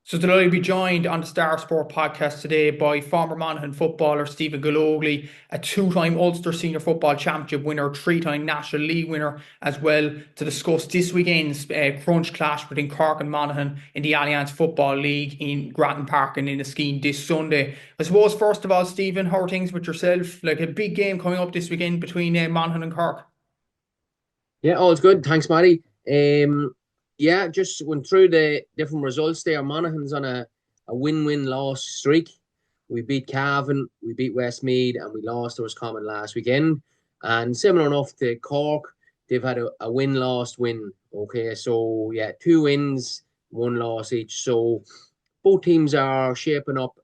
So delighted to be joined on the Star Sport podcast today by former Monaghan footballer Stephen Gollogly, a two-time Ulster Senior Football Championship winner, three-time National League winner as well, to discuss this weekend's crunch clash between Cork and Monaghan in the Alliance Football League in Grattan Park and in Skeen this Sunday. I suppose first of all, Stephen, how are things with yourself? Like a big game coming up this weekend between Monaghan and Cork. Yeah, all is good. Thanks, Matty. Yeah, just went through the different results there. Monaghan's on a win-win loss streak. We beat Cavan, we beat Westmead, and we lost to Roscommon last weekend. And similar enough to Cork, they've had a win-loss win. Okay, so yeah, two wins, one loss each. So both teams are shaping up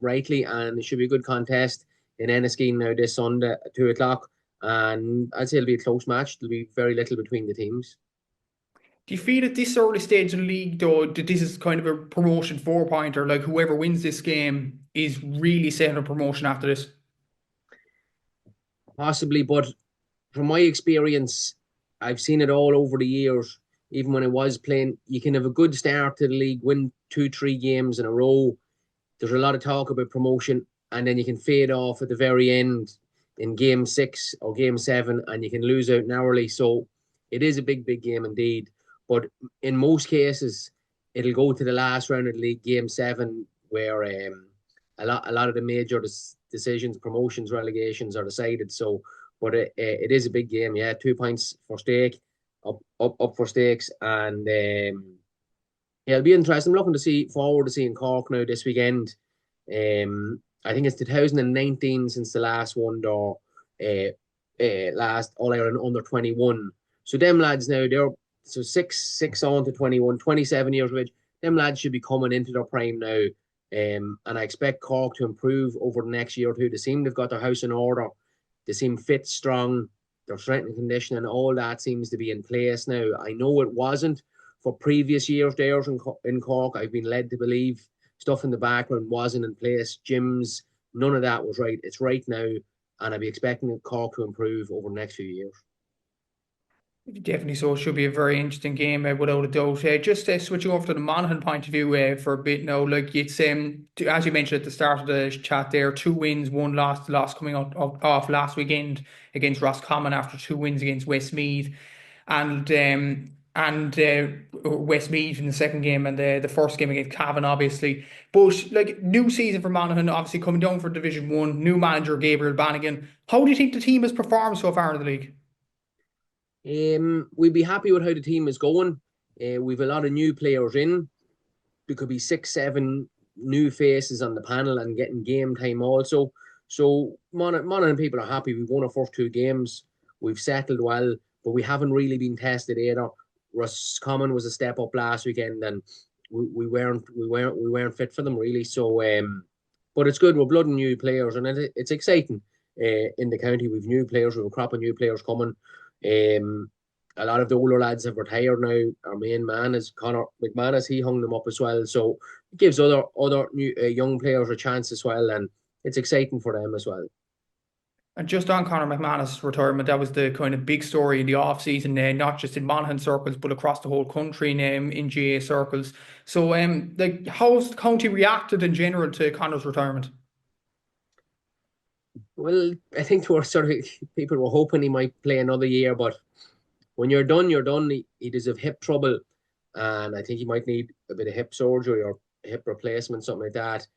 rightly, and it should be a good contest in Enniskeane now this Sunday at 2 o'clock. And I'd say it'll be a close match. There'll be very little between the teams. Do you feel at this early stage of the league, though, that this is kind of a promotion four-pointer? Like whoever wins this game is really setting a promotion after this. Possibly, but from my experience, I've seen it all over the years. Even when I was playing, you can have a good start to the league, win two, three games in a row. There's a lot of talk about promotion, and then you can fade off at the very end in game six or game seven, and you can lose out narrowly. So it is a big, big game indeed. But in most cases, it'll go to the last round of the league, game seven, where a lot of the major decisions, promotions, relegations are decided. So, but it is a big game. Yeah, 2 points for stake, up for stakes, and yeah, it'll be interesting. I'm looking to see forward to seeing Cork now this weekend. I think it's 2019 since the last one, or last All Ireland under 21. So them lads now they're so six on to 21, 27 years of age. Them lads should be coming into their prime now. And I expect Cork to improve over the next year or two. They seem they've got their house in order. They seem fit, strong. Their strength and conditioning, all that seems to be in place now. I know it wasn't for previous years there in Cork. I've been led to believe stuff in the background wasn't in place. Gyms, none of that was right. It's right now, and I'd be expecting Cork to improve over the next few years. Definitely so. It should be a very interesting game, without a doubt. Just switching over to the Monaghan point of view for a bit now. Like it's as you mentioned at the start of the chat there, two wins, one loss. The loss coming off last weekend against Roscommon after two wins against Westmeath, and Westmeath in the second game and the first game against Cavan, obviously. But like new season for Monaghan, obviously coming down for Division One, new manager Gabriel Bannigan. How do you think the team has performed so far in the league? We'd be happy with how the team is going. We've a lot of new players in. There could be six, seven new faces on the panel and getting game time also. So Monaghan people are happy. We've won our first two games. We've settled well, but we haven't really been tested either. Roscommon was a step up last weekend, and we weren't fit for them really. So, but it's good. We're blooding new players, and it's exciting. In the county, we've new players. We've a crop of new players coming. Um, a lot of the older lads have retired now. Our main man is Conor McManus. He hung them up as well, so it gives other new young players a chance as well, and it's exciting for them as well. And just on Conor McManus' retirement, that was the kind of big story in the off season, not just in Monaghan circles, but across the whole country in GA circles. So, like, how's the county reacted in general to Conor's retirement? Well, I think there were sort of people were hoping he might play another year, but when you're done, you're done. He does have hip trouble, and I think he might need a bit of hip surgery or hip replacement, something like that.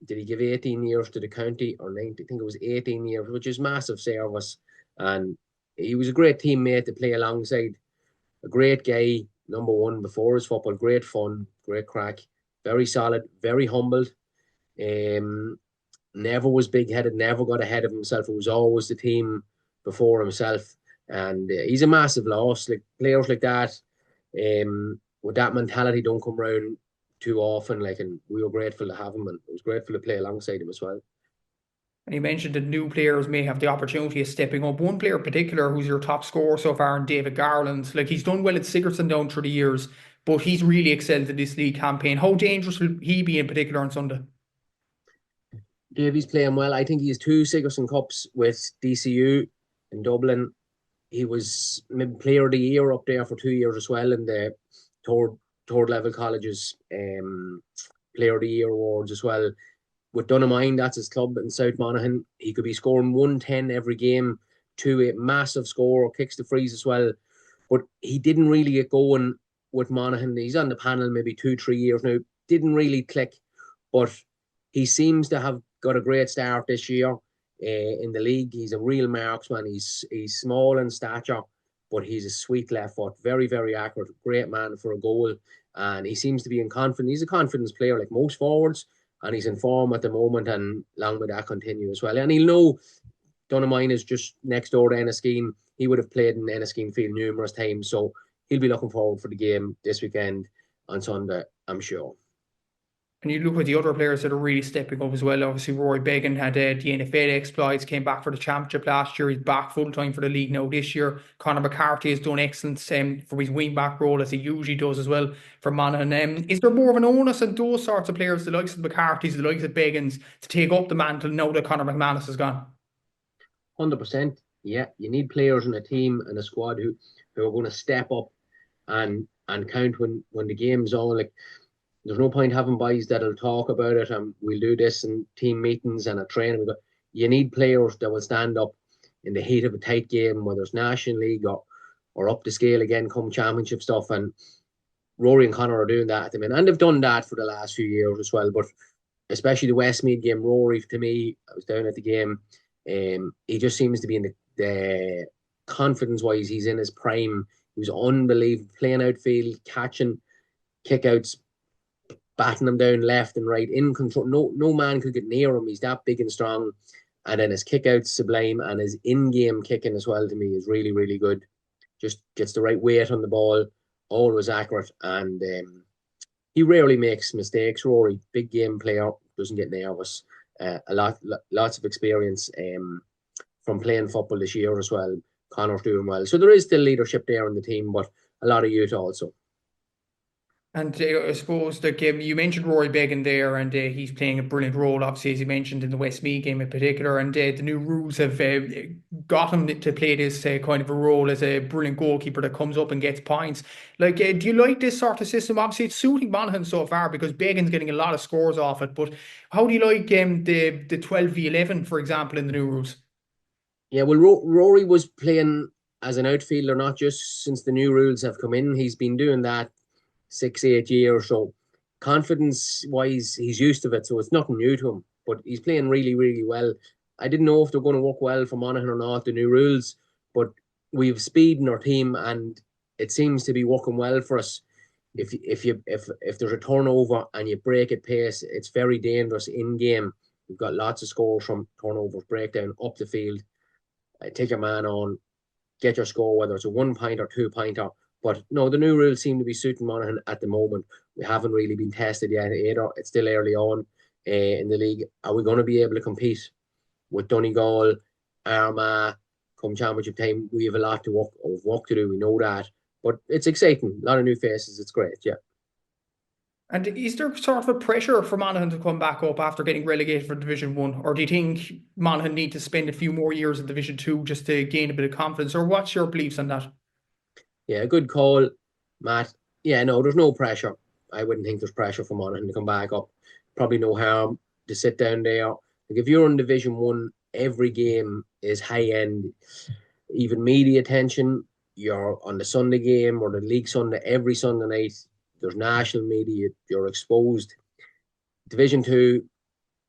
Did he give 18 years to the county or 90? I think it was 18 years, which is massive service. And he was a great teammate to play alongside. A great guy, number one before his football. Great fun, great crack. Very solid, very humbled. Um, Never was big headed, never got ahead of himself. It was always the team before himself. And he's a massive loss. Like players like that, with that mentality, don't come around too often. Like, and we were grateful to have him, and it was grateful to play alongside him as well. And you mentioned that new players may have the opportunity of stepping up. One player in particular who's your top scorer so far, in David Garland. Like he's done well at Sigerson down through the years, but he's really excelled in this league campaign. How dangerous will he be in particular on Sunday? Davy's playing well. I think he has two Sigerson Cups with DCU in Dublin. He was maybe player of the year up there for 2 years as well in the third third level colleges Player of the Year awards as well. With Dunamine, that's his club in South Monaghan. He could be scoring 110 every game, to a massive score, kicks the frees as well. But he didn't really get going with Monaghan. He's on the panel maybe 2, 3 years now. Didn't really click, but he seems to have got a great start this year in the league. He's a real marksman. He's small in stature, but he's a sweet left foot. Very, very accurate. Great man for a goal. And he seems to be in confidence. He's a confidence player like most forwards, and he's in form at the moment, and long may that continue as well. And he'll know Dunamine is just next door to Enniskeane. He would have played in Enniskeane Field numerous times, so he'll be looking forward for the game this weekend on Sunday, I'm sure. And you look at the other players that are really stepping up as well. Obviously, Rory Began had the NFL exploits, came back for the championship last year. He's back full time for the league now this year. Conor McCarthy has done excellent for his wing back role, as he usually does as well for Monaghan. Is there more of an onus on those sorts of players, the likes of the McCarthy's, the likes of Begans, to take up the mantle now that Conor McManus is gone? 100%. Yeah, you need players in a team and a squad who are going to step up and count when the game's on. Like, there's no point having boys that'll talk about it and we'll do this in team meetings and at training. But you need players that will stand up in the heat of a tight game, whether it's National League or up the scale again come championship stuff. And Rory and Connor are doing that at the minute. And they've done that for the last few years as well. But especially the Westmeath game, Rory, to me, I was down at the game. He just seems to be in the confidence wise, he's in his prime. He was unbelievable, playing outfield, catching kickouts, batting them down left and right, in control. No man could get near him. He's that big and strong. And then his kickouts sublime, and his in-game kicking as well, to me, is really, really good. Just gets the right weight on the ball, always accurate, and he rarely makes mistakes. Rory, big game player, doesn't get nervous. Lots of experience from playing football this year as well. Connor's doing well, so there is still leadership there in the team, but a lot of youth also. And I suppose that you mentioned Rory Began there, and he's playing a brilliant role, obviously, as you mentioned in the Westmeath game in particular. And the new rules have got him to play this kind of a role as a brilliant goalkeeper that comes up and gets points. Like, do you like this sort of system? Obviously, it's suiting Monaghan so far because Began's getting a lot of scores off it. But how do you like the 12v11, for example, in the new rules? Yeah, well, Rory was playing as an outfielder, not just since the new rules have come in. He's been doing that 6, 8 years. So confidence wise, he's used to it. So it's nothing new to him. But he's playing really, really well. I didn't know if they're going to work well for Monaghan or not, the new rules, but we have speed in our team and it seems to be working well for us. If there's a turnover and you break at pace, it's very dangerous in game. We've got lots of scores from turnovers, breakdown up the field. Take your man on, get your score, whether it's a 1 point or 2 pointer. But no, the new rules seem to be suiting Monaghan at the moment. We haven't really been tested yet either. It's still early on in the league. Are we going to be able to compete with Donegal, Armagh, come championship time? We have a lot of work to do. We know that. But it's exciting. A lot of new faces. It's great, yeah. And is there sort of a pressure for Monaghan to come back up after getting relegated for Division One, or do you think Monaghan need to spend a few more years in Division Two just to gain a bit of confidence, or what's your beliefs on that? Yeah, good call, Matt. Yeah, no, there's no pressure. I wouldn't think there's pressure for Monaghan to come back up. Probably no harm to sit down there. Like if you're in Division One, every game is high end, even media attention. You're on the Sunday game or the league Sunday every Sunday night. There's national media. You're exposed. Division Two,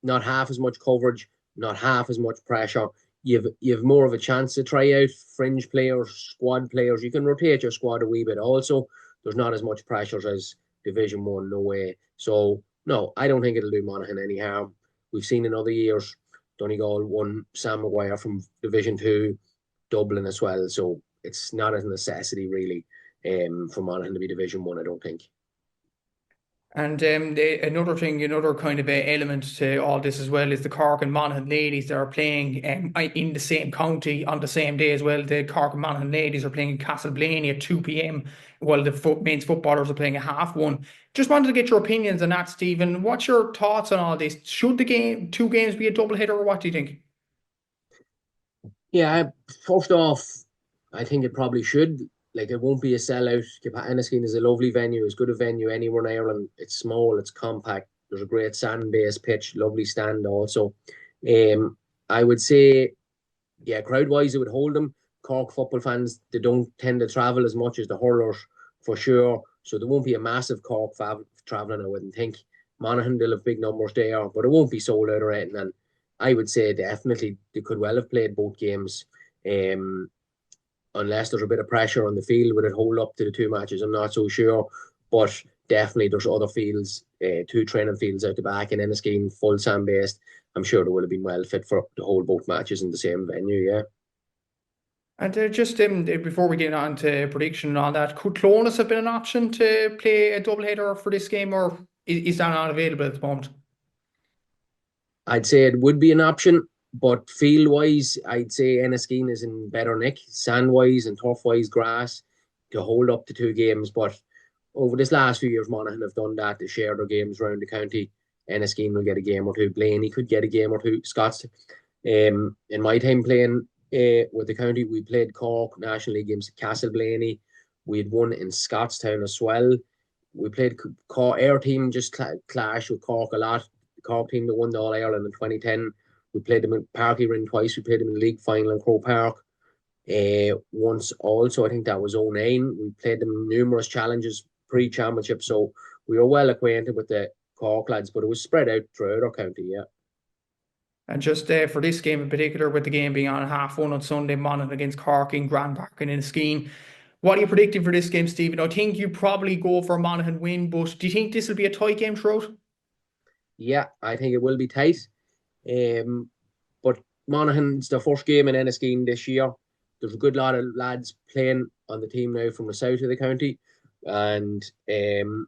not half as much coverage, not half as much pressure. You've more of a chance to try out fringe players, squad players. You can rotate your squad a wee bit. Also, there's not as much pressures as Division One. No way. So no, I don't think it'll do Monaghan any harm. We've seen in other years, Donegal won Sam Maguire from Division Two, Dublin as well. So it's not a necessity really for Monaghan to be Division One. I don't think. And another thing, another kind of element to all this as well is the Cork and Monaghan ladies that are playing in the same county on the same day as well. The Cork and Monaghan ladies are playing in Castleblaney at 2 p.m. while the men's footballers are playing at 1:30. Just wanted to get your opinions on that, Stephen. What's your thoughts on all this? Should the two games be a double header, or what do you think? Yeah, first off, I think it probably should. like it won't be a sellout. Enniskeane is a lovely venue, as good a venue anywhere in Ireland. It's small, it's compact. There's a great sand-based pitch, lovely stand also. Um, I would say, yeah, crowd-wise, it would hold them. Cork football fans, they don't tend to travel as much as the hurlers for sure. So there won't be a massive Cork travelling, I wouldn't think. Monaghan, they'll have big numbers there, but it won't be sold out or anything. And I would say definitely they could well have played both games. Um, Unless there's a bit of pressure on the field, would it hold up to the two matches? I'm not so sure, but definitely there's other fields, two training fields out the back in Enniskeane, full sand based. I'm sure they would have been well fit for to hold both matches in the same venue. Yeah, And just before we get on to prediction and all that, could Clonus have been an option to play a doubleheader for this game, or is that not available at the moment? I'd say it would be an option, but field wise, I'd say Enniskeane is in better nick, sand wise and turf wise, grass to hold up to two games. But over this last few years, Monaghan have done that to share their games around the county. Enniskeane will get a game or two. Blaney could get a game or two. Scots. In my time playing with the county, we played Cork National League games at Castle Blaney. We had won in Scottstown as well. We played Cork. Our team just clashed with Cork a lot. The Cork team that won the All Ireland in 2010. We played them in Parky Ring twice. We played them in the league final in Croke Park. Once also, I think that was '09. We played them numerous challenges pre-championship, so we were well acquainted with the Cork lads, but it was spread out throughout our county. Yeah, And just for this game in particular, with the game being on 1:30 on Sunday, Monaghan against Cork in Grand Park and Inniskeen, what are you predicting for this game, Stephen? I think you probably go for a Monaghan win, but do you think this will be a tight game throughout? yeah, I think it will be tight. But Monaghan's the first game in Enniskeane this year. There's a good lot of lads playing on the team now from the south of the county, and in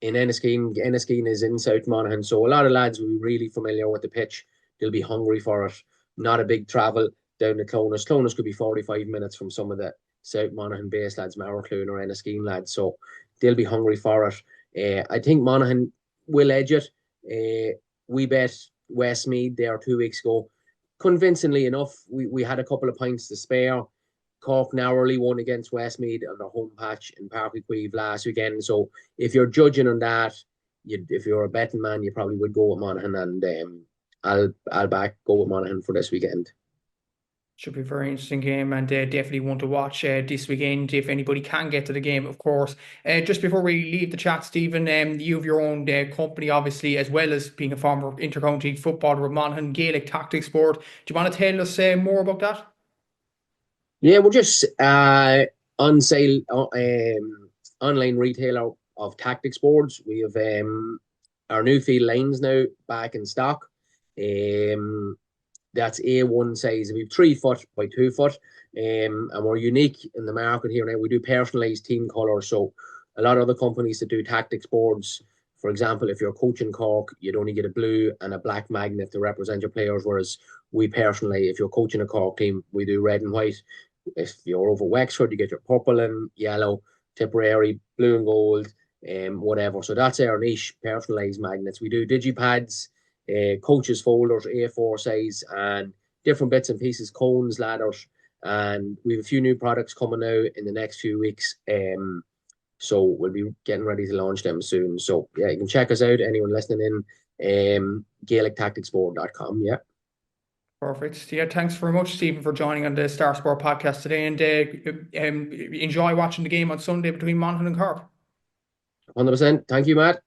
Enniskeane is in South Monaghan, so a lot of lads will be really familiar with the pitch. They'll be hungry for it. Not a big travel down to Clonus. Clonus could be 45 minutes from some of the South Monaghan base lads, Marrowcloon or Enniskeane lads, so they'll be hungry for it. I think Monaghan will edge it. We bet Westmeath there 2 weeks ago. Convincingly enough, we had a couple of points to spare. Cork narrowly won against Westmeath on their home patch in Páirc Uí Chaoimh last weekend. So if you're judging on that, if you're a betting man, you probably would go with Monaghan, and I'll go with Monaghan for this weekend. Should be a very interesting game, and definitely one to watch this weekend if anybody can get to the game, of course. Just before we leave the chat, Stephen, you have your own company, obviously, as well as being a former intercounty footballer with Monaghan, Gaelic Tactics Board. Do you want to tell us more about that? Yeah, we're just on sale online retailer of tactics boards. We have our new field lines now back in stock. Um, that's A1 size. We have 3 foot by 2 foot, and we're unique in the market here now. We do personalized team colors, so a lot of other companies that do tactics boards. For example, if you're coaching Cork, you'd only get a blue and a black magnet to represent your players, whereas we personally, if you're coaching a Cork team, we do red and white. If you're over Wexford, you get your purple and yellow, Tipperary, blue and gold, whatever. So that's our niche, personalized magnets. We do digipads, coaches folders, A4 size, and different bits and pieces, cones, ladders, and we have a few new products coming out in the next few weeks. So we'll be getting ready to launch them soon. So yeah, you can check us out. Anyone listening in, GaelicTacticsBoard.com. Yeah. Perfect. Yeah, thanks very much, Stephen, for joining on the Star Sport podcast today, and enjoy watching the game on Sunday between Monaghan and Cork. 100%. Thank you, Matt.